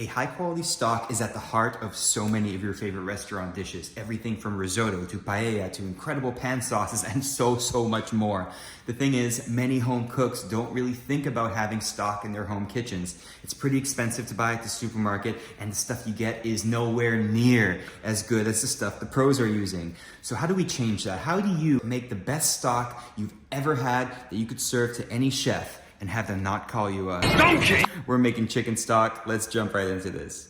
A high quality stock is at the heart of so many of your favorite restaurant dishes. Everything from risotto to paella to incredible pan sauces and so much more. The thing is, many home cooks don't really think about having stock in their home kitchens. It's pretty expensive to buy at the supermarket, and the stuff you get is nowhere near as good as the stuff the pros are using. So how do we change that? How do you make the best stock you've ever had that you could serve to any chef and have them not call you a donkey? We're making chicken stock. Let's jump right into this.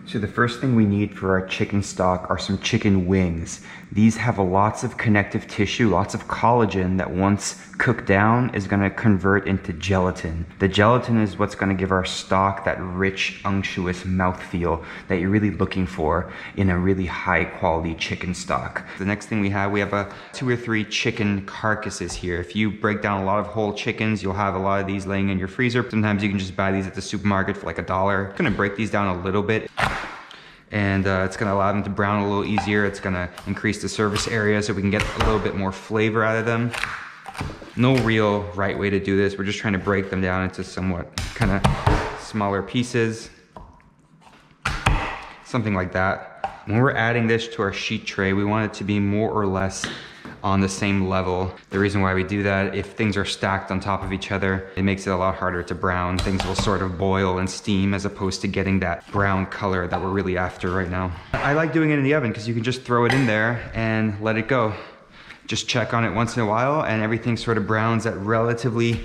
So the first thing we need for our chicken stock are some chicken wings. These have lots of connective tissue, lots of collagen that once cooked down is going to convert into gelatin. The gelatin is what's going to give our stock that rich, unctuous mouthfeel that you're really looking for in a really high quality chicken stock. The next thing we have 2 or 3 chicken carcasses here. If you break down a lot of whole chickens, you'll have a lot of these laying in your freezer. Sometimes you can just buy these at the supermarket for like $1. I'm going to break these down a little bit, and it's going to allow them to brown a little easier. It's going to increase the surface area so we can get a little bit more flavor out of them. No real right way to do this. We're just trying to break them down into somewhat kind of smaller pieces. Something like that. When we're adding this to our sheet tray, we want it to be more or less on the same level. The reason why we do that, if things are stacked on top of each other, it makes it a lot harder to brown. Things will sort of boil and steam as opposed to getting that brown color that we're really after right now. I like doing it in the oven because you can just throw it in there and let it go. Just check on it once in a while and everything sort of browns at relatively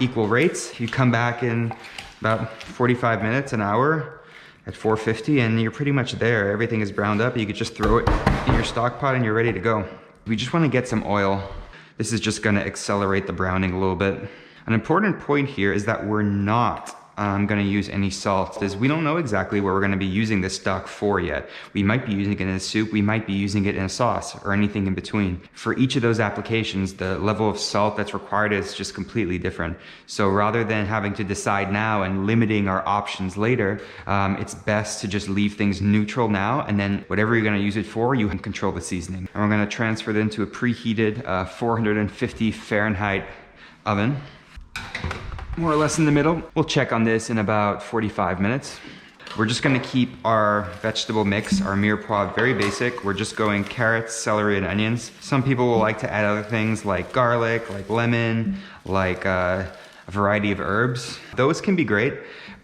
equal rates. You come back in about 45 minutes, an hour at 450, and you're pretty much there. Everything is browned up. You could just throw it in your stock pot and you're ready to go. We just want to get some oil. This is just going to accelerate the browning a little bit. An important point here is that we're not going to use any salt, as we don't know exactly what we're going to be using this stock for yet. We might be using it in a soup, we might be using it in a sauce, or anything in between. For each of those applications, the level of salt that's required is just completely different. So rather than having to decide now and limiting our options later, it's best to just leave things neutral now, and then whatever you're going to use it for, you can control the seasoning. And we're going to transfer it into a preheated 450 Fahrenheit oven. More or less in the middle. We'll check on this in about 45 minutes. We're just gonna keep our vegetable mix, our mirepoix, very basic. We're just going carrots, celery, and onions. Some people will like to add other things like garlic, like lemon, like a variety of herbs. Those can be great,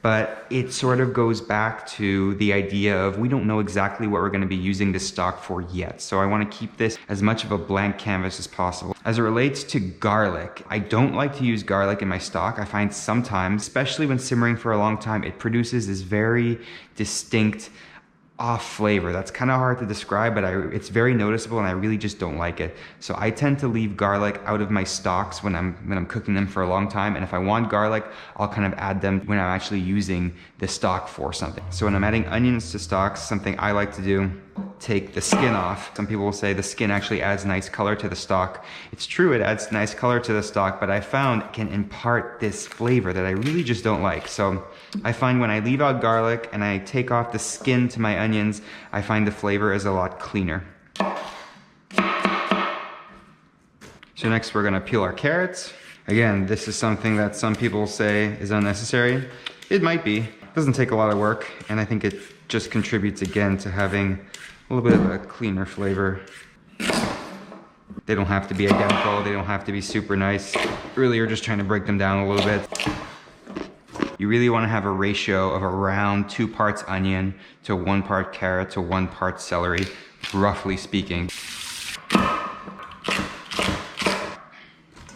but it sort of goes back to the idea of we don't know exactly what we're going to be using this stock for yet. So I want to keep this as much of a blank canvas as possible. As it relates to garlic, I don't like to use garlic in my stock. I find sometimes, especially when simmering for a long time, it produces this very distinct off flavor. That's kind of hard to describe, but it's very noticeable and I really just don't like it. So I tend to leave garlic out of my stocks when I'm cooking them for a long time. And if I want garlic, I'll kind of add them when I'm actually using the stock for something. So when I'm adding onions to stocks, something I like to do, take the skin off. Some people will say the skin actually adds nice color to the stock. It's true, it adds nice color to the stock, but I found it can impart this flavor that I really just don't like. So I find when I leave out garlic and I take off the skin to my onions, I find the flavor is a lot cleaner. So next we're gonna peel our carrots. Again, this is something that some people say is unnecessary. It might be. It doesn't take a lot of work, and I think it just contributes again to having a little bit of a cleaner flavor. They don't have to be identical, they don't have to be super nice. Really, you're just trying to break them down a little bit. You really want to have a ratio of around 2 parts onion to 1 part carrot to 1 part celery, roughly speaking.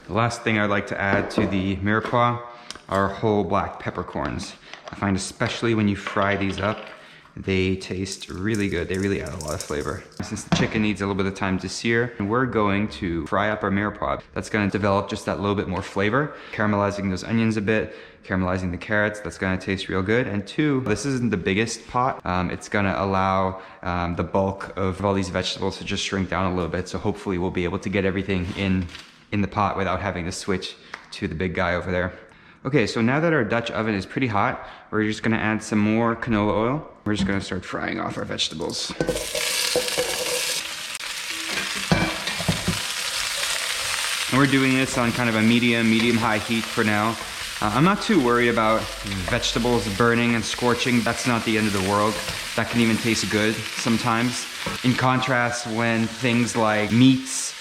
The last thing I'd like to add to the mirepoix are whole black peppercorns. I find especially when you fry these up, they taste really good. They really add a lot of flavor. Since the chicken needs a little bit of time to sear, we're going to fry up our mirepoix. That's going to develop just that little bit more flavor, caramelizing those onions a bit, caramelizing the carrots. That's going to taste real good. And 2, this isn't the biggest pot. It's going to allow the bulk of all these vegetables to just shrink down a little bit. So hopefully we'll be able to get everything in the pot without having to switch to the big guy over there. Okay, so now that our Dutch oven is pretty hot, we're just gonna add some more canola oil. We're just gonna start frying off our vegetables. And we're doing this on kind of a medium-high heat for now. I'm not too worried about vegetables burning and scorching. That's not the end of the world. That can even taste good sometimes. In contrast, when things like meats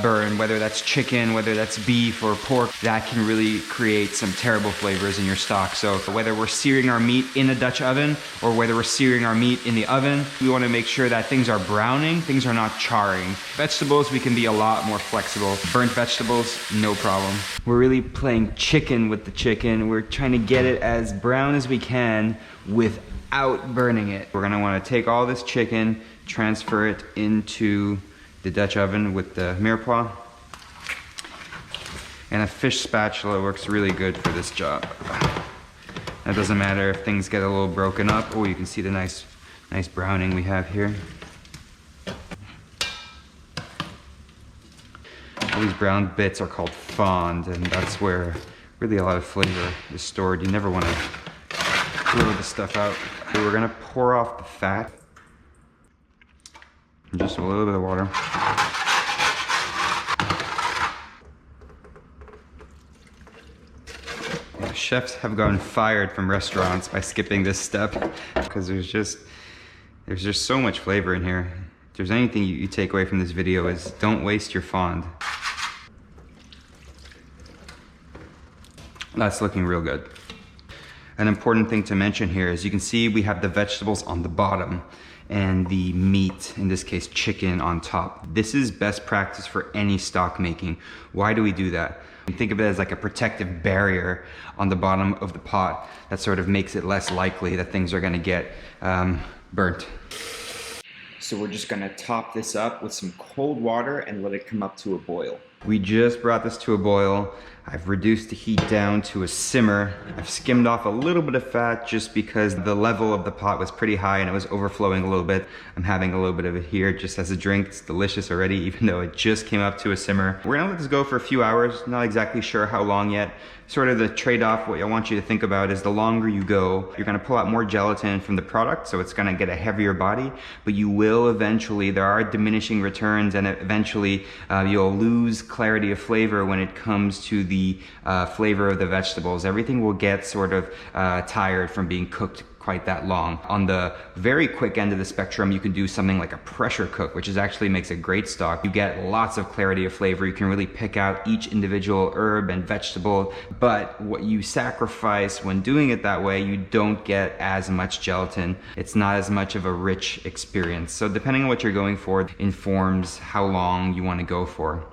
burn, whether that's chicken, whether that's beef or pork, that can really create some terrible flavors in your stock. So whether we're searing our meat in a Dutch oven or whether we're searing our meat in the oven, we want to make sure that things are browning, things are not charring. Vegetables, we can be a lot more flexible. Burnt vegetables, no problem. We're really playing chicken with the chicken. We're trying to get it as brown as we can without burning it. We're gonna want to take all this chicken, transfer it into the Dutch oven with the mirepoix. And a fish spatula works really good for this job. It doesn't matter if things get a little broken up. Oh, you can see the nice browning we have here. All these brown bits are called fond, and that's where really a lot of flavor is stored. You never want to throw this stuff out. So we're gonna pour off the fat. Just a little bit of water. Yeah, chefs have gotten fired from restaurants by skipping this step because there's just so much flavor in here. If there's anything you take away from this video is don't waste your fond. That's looking real good. An important thing to mention here is you can see we have the vegetables on the bottom and the meat, in this case chicken, on top. This is best practice for any stock making. Why do we do that? Think of it as like a protective barrier on the bottom of the pot that sort of makes it less likely that things are gonna get burnt. So we're just gonna top this up with some cold water and let it come up to a boil. We just brought this to a boil. I've reduced the heat down to a simmer. I've skimmed off a little bit of fat just because the level of the pot was pretty high and it was overflowing a little bit. I'm having a little bit of it here just as a drink. It's delicious already, even though it just came up to a simmer. We're gonna let this go for a few hours. Not exactly sure how long yet. Sort of the trade-off, what I want you to think about is the longer you go, you're gonna pull out more gelatin from the product, so it's gonna get a heavier body, but you will eventually, there are diminishing returns, and eventually you'll lose clarity of flavor when it comes to the flavor of the vegetables. Everything will get sort of tired from being cooked quite that long. On the very quick end of the spectrum, you can do something like a pressure cook, which actually makes a great stock. You get lots of clarity of flavor. You can really pick out each individual herb and vegetable, but what you sacrifice when doing it that way, you don't get as much gelatin. It's not as much of a rich experience. So depending on what you're going for, informs how long you want to go for.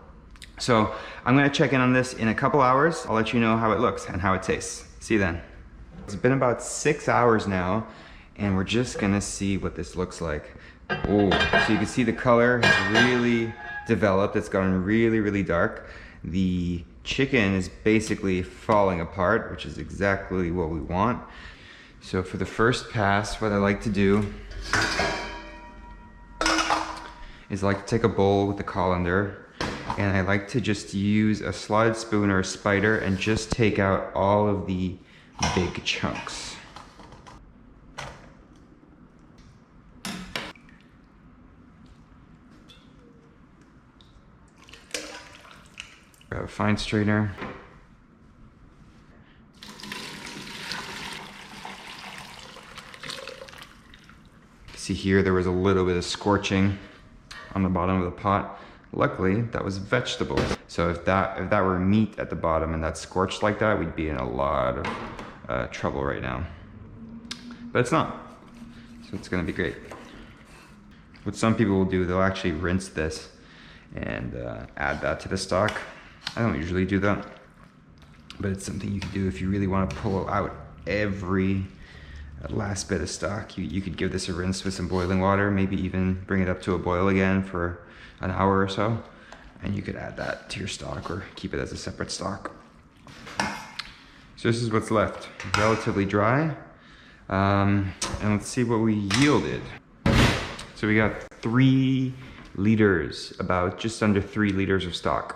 So I'm gonna check in on this in a couple hours. I'll let you know how it looks and how it tastes. See you then. It's been about 6 hours now, and we're just gonna see what this looks like. Oh, so you can see the color has really developed. It's gotten really, really dark. The chicken is basically falling apart, which is exactly what we want. So for the first pass, what I like to do is I like to take a bowl with the colander, and I like to just use a slotted spoon or a spider and just take out all of the big chunks. Grab a fine straightener. See here, there was a little bit of scorching on the bottom of the pot. Luckily, that was vegetables. So if that were meat at the bottom and that scorched like that, we'd be in a lot of trouble right now. But it's not, so it's gonna be great. What some people will do, they'll actually rinse this and add that to the stock. I don't usually do that, but it's something you can do if you really want to pull out every last bit of stock. You could give this a rinse with some boiling water, maybe even bring it up to a boil again for an hour or so, and you could add that to your stock or keep it as a separate stock. So this is what's left, relatively dry. And let's see what we yielded. So we got 3 liters, about just under 3 liters of stock.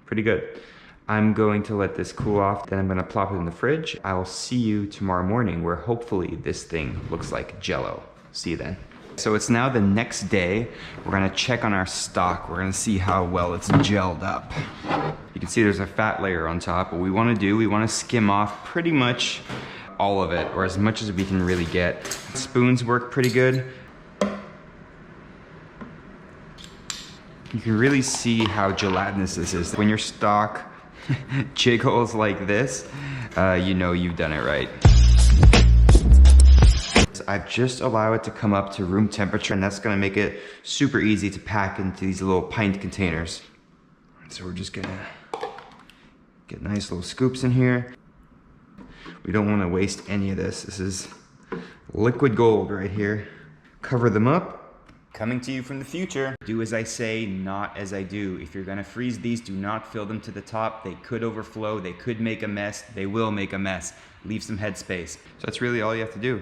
Pretty good. I'm going to let this cool off, then I'm gonna plop it in the fridge. I will see you tomorrow morning where hopefully this thing looks like Jell-O. See you then. So it's now the next day. We're gonna check on our stock. We're gonna see how well it's gelled up. You can see there's a fat layer on top. What we want to do, we want to skim off pretty much all of it, or as much as we can really get. Spoons work pretty good. You can really see how gelatinous this is. When your stock jiggles like this, you know you've done it right. I just allow it to come up to room temperature, and that's gonna make it super easy to pack into these little pint containers. So we're just gonna get nice little scoops in here. We don't wanna waste any of this. This is liquid gold right here. Cover them up. Coming to you from the future. Do as I say, not as I do. If you're gonna freeze these, do not fill them to the top. They could overflow, they could make a mess, they will make a mess. Leave some headspace. So that's really all you have to do.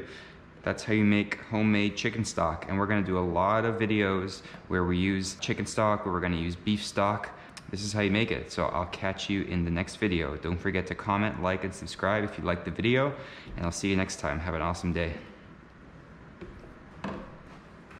That's how you make homemade chicken stock. And we're gonna do a lot of videos where we use chicken stock, where we're gonna use beef stock. This is how you make it. So I'll catch you in the next video. Don't forget to comment, like, and subscribe if you liked the video. And I'll see you next time. Have an awesome day.